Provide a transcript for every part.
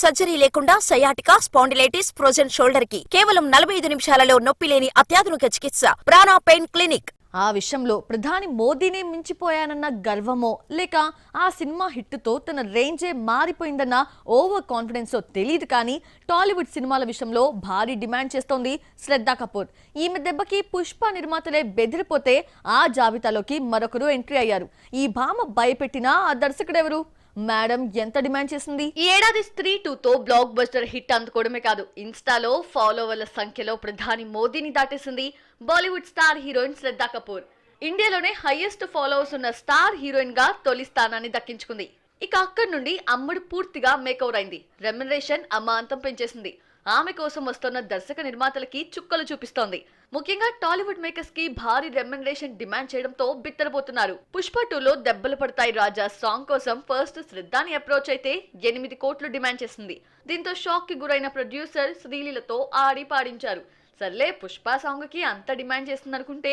Surgery లేకుండా sciatica, spondylitis, frozen shoulder కి కేవలం 45 నిమిషాలలో నొప్పి లేని అత్యాధునిక చికిత్స ప్రాణ పెయిన్ క్లినిక్. ఆ విషయంలో ప్రధాని మోదీనే మించిపోయానన్న గర్వమో లేక ఆ సినిమా హిట్తో తన రేంజే మారిపోయిందన్న ఓవర్ కాన్ఫిడెన్స్ తెలియదు కానీ టాలీవుడ్ సినిమాల విషయంలో భారీ డిమాండ్ చేస్తోంది శ్రద్ధా కపూర్. ఈమె దెబ్బకి పుష్ప నిర్మాతలే బెదిరిపోతే ఆ జాబితాలోకి మరొకరు ఎంట్రీ అయ్యారు. ఈ భామ భయపెట్టినా ఆ దర్శకుడెవరు? మేడం ఎంత డిమాండ్ చేసింది? ఈ ఏడాది స్త్రీ 2తో బ్లాక్ బస్టర్ హిట్ అందుకోవడమే కాదు, ఇన్స్టాలో ఫాలోవర్ల సంఖ్యలో ప్రధాని మోదీని దాటేసింది బాలీవుడ్ స్టార్ హీరోయిన్ శ్రద్ధా కపూర్. ఇండియాలోనే హైయెస్ట్ ఫాలోవర్స్ ఉన్న స్టార్ హీరోయిన్ గా తొలి స్థానాన్ని దక్కించుకుంది. ఇక అక్కడి నుండి అమ్మడు పూర్తిగా మేకవర్ అయింది. రెమ్యునరేషన్ అమాంతం పెంచేసింది. ఆమె కోసం వస్తున్న దర్శక నిర్మాతలకి చుక్కలు చూపిస్తోంది. ముఖ్యంగా టాలీవుడ్ మేకర్స్ కి భారీ రెమ్యునరేషన్ డిమాండ్ చేయడంతో బిత్తరపోతున్నారు. పుష్ప 2లో దెబ్బలు పడతాయి రాజా సాంగ్ కోసం ఫస్ట్ శ్రద్ధాని అప్రోచ్ అయితే 8 కోట్లు డిమాండ్ చేసింది. దీంతో షాక్ కి గురైన ప్రొడ్యూసర్ శ్రీలీలతో ఆడి పాడించారు. సర్లే పుష్ప సాంగ్ కి అంత డిమాండ్ చేస్తుందనుకుంటే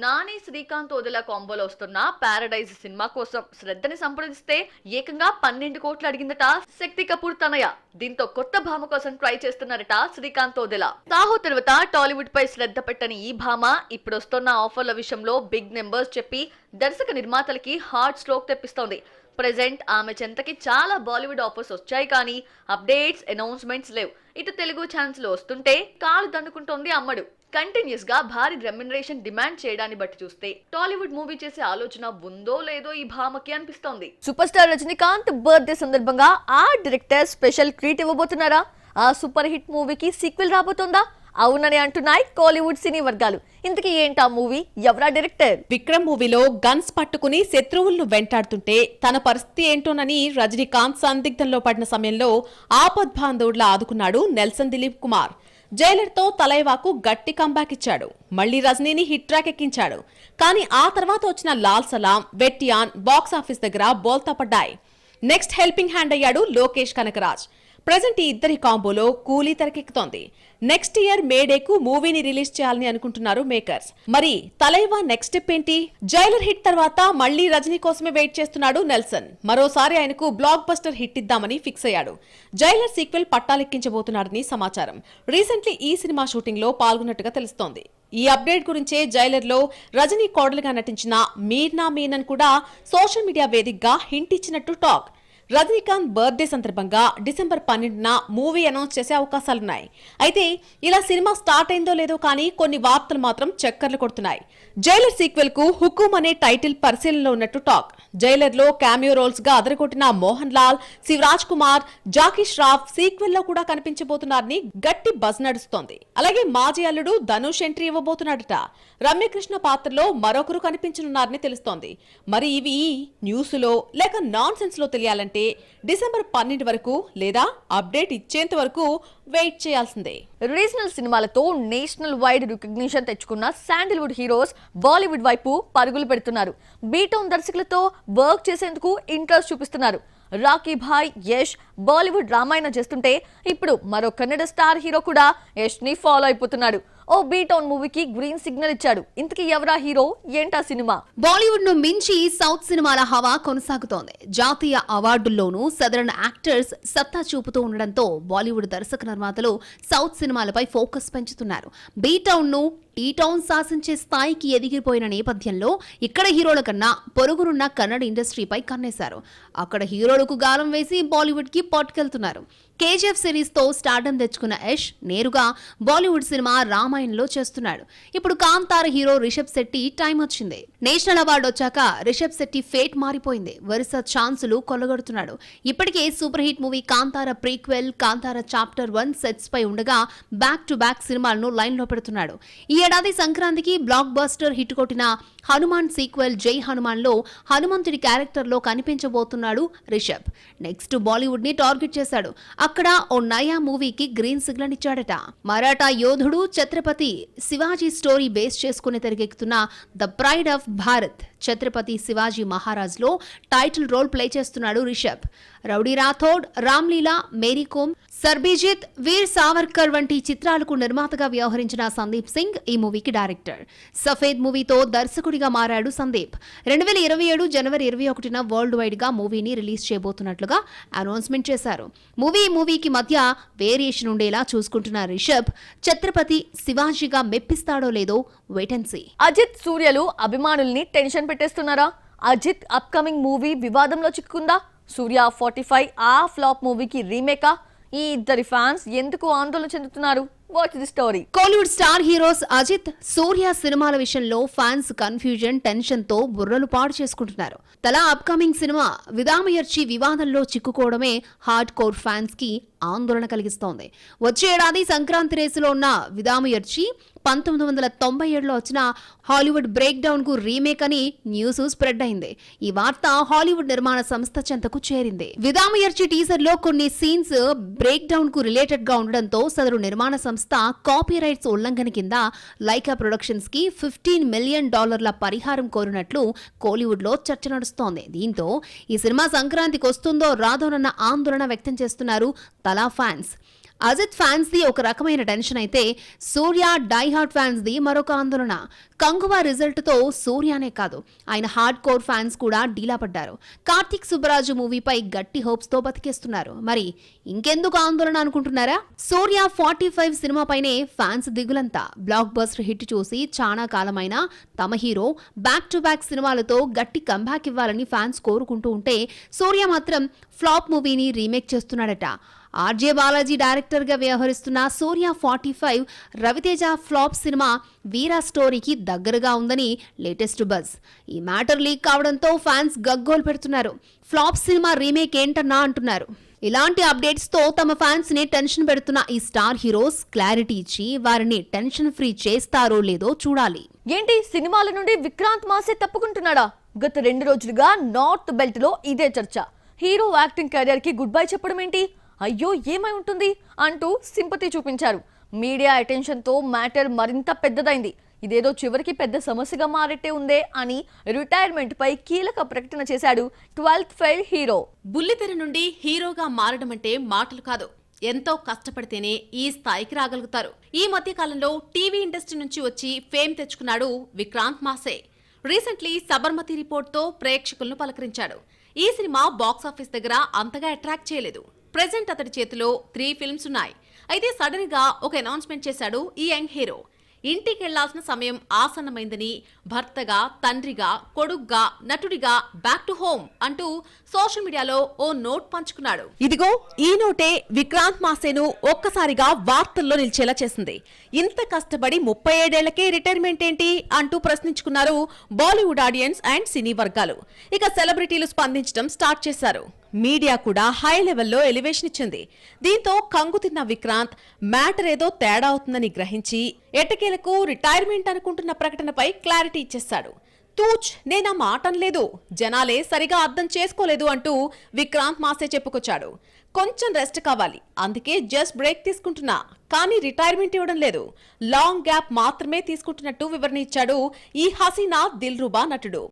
నాని శ్రీకాంత్ ఓదెలా కాంబోలో వస్తున్న పారడైజ్ సినిమా కోసం శ్రద్ధని సంప్రదిస్తే ఏకంగా 12 కోట్లు అడిగిందట శక్తి కపూర్ తనయ. దీంతో కొత్త భామ కోసం ట్రై చేస్తున్నారట శ్రీకాంత్ ఓదెలా. సాహో తర్వాత టాలీవుడ్ పై శ్రద్ధ పెట్టని ఈ భామ ఇప్పుడు వస్తున్న ఆఫర్ల విషయంలో బిగ్ నెంబర్స్ చెప్పి దర్శక నిర్మాతలకి హార్ట్ స్ట్రోక్ తెప్పిస్తోంది. ప్రెజెంట్ ఆమె చెంతకి చాలా బాలీవుడ్ ఆఫర్స్ వచ్చాయి కానీ అప్డేట్స్, అనౌన్స్మెంట్స్ లేవు. ఇటు తెలుగు ఛాన్స్ లో వస్తుంటే కాలు దండుకుంటోంది అమ్మడు. కంటిన్యూస్ గా భారీ రెమ్యునరేషన్ డిమాండ్ చేయడాన్ని బట్టి చూస్తే టాలీవుడ్ మూవీ చేసే ఆలోచన ఉందో లేదో ఈ భామకి అనిపిస్తోంది. సూపర్ స్టార్ రజనీకాంత్ బర్త్డే సందర్భంగా ఆ డైరెక్టర్ స్పెషల్ ట్రీట్ ఇవ్వబోతున్నారా? ఆ సూపర్ హిట్ మూవీకి సీక్వెల్ రాబోతోందా? అవునని అంటున్నాయి కోలీవుడ్ సినీ వర్గాలు. ఇంతకీ ఏంటా మూవీ? ఎవరా డైరెక్టర్? విక్రమ్ మూవీలో గన్స్ పట్టుకుని శత్రువులను వెంటాడుతుంటే తన పరిస్థితి ఏంటోనని రజనీకాంత్ సందిగ్ధంలో పడిన సమయంలో ఆపద్బాంధవుడిలా ఆదుకున్నాడు నెల్సన్ దిలీప్ కుమార్. జైలర్ తో తలైవాకు గట్టి కంబ్యాక్ ఇచ్చాడు. మళ్లీ రజనీని హిట్ ట్రాక్ ఎక్కించాడు. కానీ ఆ తర్వాత వచ్చిన లాల్ సలాం, వెట్టియాన్ బాక్సాఫీస్ దగ్గర బోల్తా పడ్డాయి. నెక్స్ట్ హెల్పింగ్ హ్యాండ్ అయ్యాడు లోకేష్ కనకరాజ్. ప్రెజెంట్ ఈ ఇద్దరి కాంబోలో కూలీ తెరకెక్కుతోంది. నెక్స్ట్ ఇయర్ మేడేకు మూవీని రిలీజ్ చేయాలని అనుకుంటున్నారు మేకర్స్. మరి తలైవా నెక్స్ట్ స్టెప్ ఏంటి? జైలర్ హిట్ తర్వాత మళ్లీ రజనీ కోసమే వెయిట్ చేస్తున్నాడు నెల్సన్. మరోసారి ఆయనకు బ్లాక్ బస్టర్ హిట్ ఇద్దామని ఫిక్స్ అయ్యాడు. జైలర్ సీక్వెల్ పట్టాలెక్కించబోతున్నాడని సమాచారం. రీసెంట్లీ ఈ సినిమా షూటింగ్ లో పాల్గొన్నట్టుగా తెలుస్తోంది. ఈ అప్డేట్ గురించే జైలర్ లో రజనీ కోడలుగా నటించిన మీర్నా మీనన్ కూడా సోషల్ మీడియా వేదికగా హింట్ ఇచ్చినట్టు టాక్. రజనీకాంత్ బర్త్డే సందర్భంగా డిసెంబర్ 12న మూవీ అనౌన్స్ చేసే అవకాశాలున్నాయి. అయితే ఇలా సినిమా స్టార్ట్ అయిందో లేదో కానీ కొన్ని వార్తలు మాత్రం చక్కర్లు కొడుతున్నాయి. జైలర్ సీక్వెల్ కు హుకుమ్ అనే టైటిల్ పరిశీలనలో ఉన్నట్టు టాక్. జైలర్ లో క్యామియో రోల్స్ గా అదరగొట్టిన మోహన్ లాల్, శివరాజ్ కుమార్, జాకీ ష్రాఫ్ సీక్వెల్ లో కూడా కనిపించబోతున్నారని గట్టి బజ్ నడుస్తోంది. అలాగే మాజీ అల్లుడు ధనుష్ ఎంట్రీ ఇవ్వబోతున్నాడట. రమ్యకృష్ణ పాత్రలో మరొకరు కనిపించనున్నారని తెలుస్తోంది. మరి ఇవి న్యూస్ లో లేక నాన్ సెన్స్ లో తెలియాలంటే డిసెంబర్ 12 వరకు లేదా అప్డేట్ ఇచ్చేంత వరకు వెయిట్ చేయాల్సిందే. రీజనల్ సినిమాలతో నేషనల్ వైడ్ రికగ్నిషన్ తెచ్చుకున్న శాండిల్వుడ్ హీరోస్ బాలీవుడ్ వైపు పరుగులు పెడుతున్నారు. బీటౌన్ దర్శకులతో వర్క్ చేసేందుకు ఇంట్రెస్ట్ చూపిస్తున్నారు. రాకీ భాయ్ యష్ బాలీవుడ్ రామాయణ చేస్తుంటే ఇప్పుడు మరో కన్నడ స్టార్ హీరో కూడా యష్ ని ఫాలో అయిపోతున్నాడు. ఓ బీటౌన్ మూవీకి గ్రీన్ సిగ్నల్ ఇచ్చాడు. ఇంతకీ ఎవరా హీరో? ఏంటా సినిమా? బాలీవుడ్ ను మించి సౌత్ సినిమాల హవా కొనసాగుతోంది. జాతీయ అవార్డుల్లోనూ సదరన్ యాక్టర్స్ సత్తా చూపుతూ ఉండడంతో బాలీవుడ్ దర్శక నిర్మాతలు సౌత్ సినిమాలపై ఫోకస్ పెంచుతున్నారు. బీటౌన్ ను ఈ టౌన్ శాసించే స్థాయికి ఎదిగిపోయిన నేపథ్యంలో ఇక్కడ హీరోల కన్నా పొరుగునున్న కన్నడ ఇండస్ట్రీపై కన్నేశారు. అక్కడ హీరోలకు గాలం వేసి బాలీవుడ్ కి పట్టుకెళ్తున్నారు. కేజీఎఫ్ సిరీస్ తో స్టార్డమ్ తెచ్చుకున్న యష్ నేరుగా బాలీవుడ్ సినిమా రామాయణంలో చేస్తున్నాడు. ఇప్పుడు కాంతార హీరో రిషబ్ శెట్టి టైం వచ్చింది. నేషనల్ అవార్డు వచ్చాక రిషబ్ శెట్టి ఫేట్ మారిపోయింది. వరుస ఛాన్సులు కొల్లగొడుతున్నాడు. ఇప్పటికే super hit movie Kantara prequel, Kantara chapter 1 sets పై ఉండగా బ్యాక్ టు బ్యాక్ సినిమాలను లైన్ లో పెడుతున్నాడు. ఈ ఏడాది సంక్రాంతికి బ్లాక్ బస్టర్ హిట్ కొట్టిన హనుమాన్ సీక్వెల్ జై హనుమాన్ లో హనుమంతుడి క్యారెక్టర్ లో కనిపించబోతున్నాడు రిషబ్. నెక్స్ట్ బాలీవుడ్ ని టార్గెట్ చేశాడు. అక్కడ ఓ నయా మూవీకి గ్రీన్ సిగ్నల్ ఇచ్చాడట. మరాఠా యోధుడు ఛత్రపతి శివాజీ స్టోరీ బేస్ చేసుకుని తెరకెక్కుతున్న the pride of Bharat Chhatrapati Shivaji Maharaj లో టైటిల్ రోల్ ప్లే చేస్తున్నాడు రిషబ్. రౌడీ రాథోడ్, రామ్లీలా, మేరీకోమ్, సర్బీజిత్, వీర్ సావర్కర్ వంటి చిత్రాలకు నిర్మాతగా వ్యవహరించిన సందీప్ సింగ్ ఈ మూవీకి డైరెక్టర్. సఫేద్ మూవీతో దర్శకుడిగా మారాడు సందీప్. 2027 జనవరి 21న వరల్డ్ వైడ్ గా మూవీని రిలీజ్ చేయబోతున్నట్లుగా అనౌన్స్మెంట్ చేశారు. మూవీకి మధ్య వేరియేషన్ ఉండేలా చూసుకుంటున్న రిషబ్ ఛత్రపతి శివాజీగా మెప్పిస్తాడో లేదో వెయిట్ అండ్ సీ. అజిత్ సూర్యలు అభిమానుల్ని టెన్షన్ పెట్టేస్తున్నారా? అజిత్ అప్కమింగ్ మూవీ వివాదంలో చిక్కుందా? సూర్య 45 ఆ ఫ్లాప్ మూవీకి రీమేకా? ఈ ఇద్దరి ఫ్యాన్స్ ఎందుకు ఆందోళన చెందుతున్నారు? Watch the story. Kollywood star heroes Ajith, Suriya సినిమాల విషయంలో ఫ్యాన్స్ కన్ఫ్యూజన్, టెన్షన్ తో బుర్రలు పాడు చేసుకుంటున్నారు. తలా అప్కమింగ్ సినిమా విదామయర్చి వివాదంలో చిక్కుకోవడమే హార్డ్ కోర్ ఫ్యాన్స్ కి ఆందోళన కలిగిస్తోంది. వచ్చే ఏడాది సంక్రాంతి రేసులో ఉన్న విదామయర్చి 1997లో వచ్చిన హాలీవుడ్ బ్రేక్ డౌన్ కు రీమేక్ అని న్యూస్ స్ప్రెడ్ అయింది. ఈ వార్త హాలీవుడ్ నిర్మాణ సంస్థ చెంతకు చేరింది. విదామయర్చి టీజర్ లో కొన్ని సీన్స్ బ్రేక్ డౌన్ కు రిలేటెడ్ గా ఉండడంతో సదరు నిర్మాణ సంస్థ కాపీ రైట్స్ ఉల్లంఘన కింద లైకా ప్రొడక్షన్స్ కి $15 మిలియన్ పరిహారం కోరినట్లు కోలీవుడ్ లో చర్చ నడుస్తోంది. దీంతో ఈ సినిమా సంక్రాంతికి వస్తుందో రాదోనన్న ఆందోళన వ్యక్తం చేస్తున్నారు తలా ఫ్యాన్స్. అజిత్ ఫ్యాన్స్ ది ఒక రకమైన టెన్షన్ అయితే సూర్య డైహార్డ్ ఫ్యాన్స్ ది మరొక ఆందోళన. కంగువా రిజల్ట్ తో సూర్యనే కాదు, ఆయన హార్డ్ కోర్ ఫ్యాన్స్ కూడా డీలా పడ్డారు. కార్తీక్ సుబ్బరాజు మూవీపై గట్టి హోప్స్ తో బతికేస్తున్నారు. మరి ఇంకెందుకు ఆందోళన అనుకుంటున్నారా? సూర్య 45 సినిమాపైనే ఫ్యాన్స్ దిగులంతా. బ్లాక్ బస్టర్ హిట్ చూసి చాలా కాలమైన తమ హీరో బ్యాక్ టు బ్యాక్ సినిమాలతో గట్టి కంబ్యాక్ ఇవ్వాలని ఫ్యాన్స్ కోరుకుంటూ ఉంటే సూర్య మాత్రం ఫ్లాప్ మూవీని రీమేక్ చేస్తున్నాడట. ఆర్జే బాలాజీ డైరెక్టర్ గా వ్యవహరిస్తున్న సూర్య 45 రవితేజ ఫ్లాప్ సినిమా వీరా స్టోరీకి దగ్గరగా ఉందని లేటెస్ట్ బజ్. ఈ మ్యాటర్ లీక్ కావడంతో ఫ్యాన్స్ గగ్గోలు పెడుతున్నారు. ఫ్లాప్ సినిమా రీమేక్ ఏంటన్నా అంటున్నారు. ఇలాంటి అప్డేట్స్ తో తమ ఫ్యాన్స్ ని టెన్షన్ పెడుతున్న ఈ స్టార్ హీరోస్ క్లారిటీ ఇచ్చి వారిని టెన్షన్ ఫ్రీ చేస్తారో లేదో చూడాలి. ఏంటి సినిమాల నుండి విక్రాంత్ మాసే తప్పుకుంటున్నాడా? గత 2 రోజులుగా నార్త్ బెల్ట్ లో ఇదే చర్చ. హీరో యాక్టింగ్ కెరియర్ కి గుడ్ బై చెప్పడం ఏంటి? అయ్యో ఏమై ఉంటుంది అంటూ సింపతి చూపించారు. మీడియా అటెన్షన్ తో మ్యాటర్ మరింత పెద్దదైంది. ఇదేదో చివరికి పెద్ద సమస్యగా మారట్టే ఉందే అని రిటైర్మెంట్ పై కీలక ప్రకటన చేశాడు 12th ఫెయిల్ హీరో. బుల్లితెర నుండి హీరోగా మారడం అంటే మాటలు కాదు, ఎంతో కష్టపడితేనే ఈ స్థాయికి రాగలుగుతారు. ఈ మధ్య కాలంలో టీవీ ఇండస్ట్రీ నుంచి వచ్చి ఫేమ్ తెచ్చుకున్నాడు విక్రాంత్ మాసే. రీసెంట్లీ సబర్మతి రిపోర్ట్ తో ప్రేక్షకులను పలకరించాడు. ఈ సినిమా బాక్సాఫీస్ దగ్గర అంతగా అట్రాక్ట్ చేయలేదు. ప్రెజెంట్ అతడి చేతిలో 3 ఫిల్మ్స్ ఉన్నాయి. అయితే సడన్ గా ఒక అనౌన్స్మెంట్ చేశాడు ఈ యంగ్ హీరో. ఇంటికి వెళ్లాల్సిన సమయం ఆసన్నమైందని భర్తగా, తండ్రిగా, కొడుగ్గా, నటుడిగా బ్యాక్ టు హోమ్ అంటూ సోషల్ మీడియాలో ఓ నోట్ పంచుకున్నాడు. ఇదిగో ఈ నోటే విక్రాంత్ మాసేను ఒక్కసారిగా వార్తల్లో నిలిచేలా చేసింది. ఇంత కష్టపడి 37 ఏళ్లకే రిటైర్మెంట్ ఏంటి అంటూ ప్రశ్నించుకున్నారు బాలీవుడ్ ఆడియన్స్ అండ్ సినీ వర్గాలు. ఇక సెలబ్రిటీలు స్పందించడం స్టార్ట్ చేశారు. మీడియా కూడా హై లెవెల్లో ఎలివేషన్ ఇచ్చింది. దీంతో కంగుతిన్న విక్రాంత్ మ్యాటర్ ఏదో తేడా అవుతుందని గ్రహించి ఎట్టకేలకు రిటైర్మెంట్ అనుకుంటున్న ప్రకటనపై క్లారిటీ ఇచ్చేశాడు. తూచ్ నేనా మాట అనలేదు, జనాలే సరిగా అర్థం చేసుకోలేదు అంటూ విక్రాంత్ మాసే చెప్పుకొచ్చాడు. కొంచెం రెస్ట్ కావాలి, అందుకే జస్ట్ బ్రేక్ తీసుకుంటున్నా, కానీ రిటైర్మెంట్ ఇవ్వడం లేదు, లాంగ్ గ్యాప్ మాత్రమే తీసుకుంటున్నట్టు వివరణ ఇచ్చాడు ఈ హసీనా దిల్రుబా నటుడు.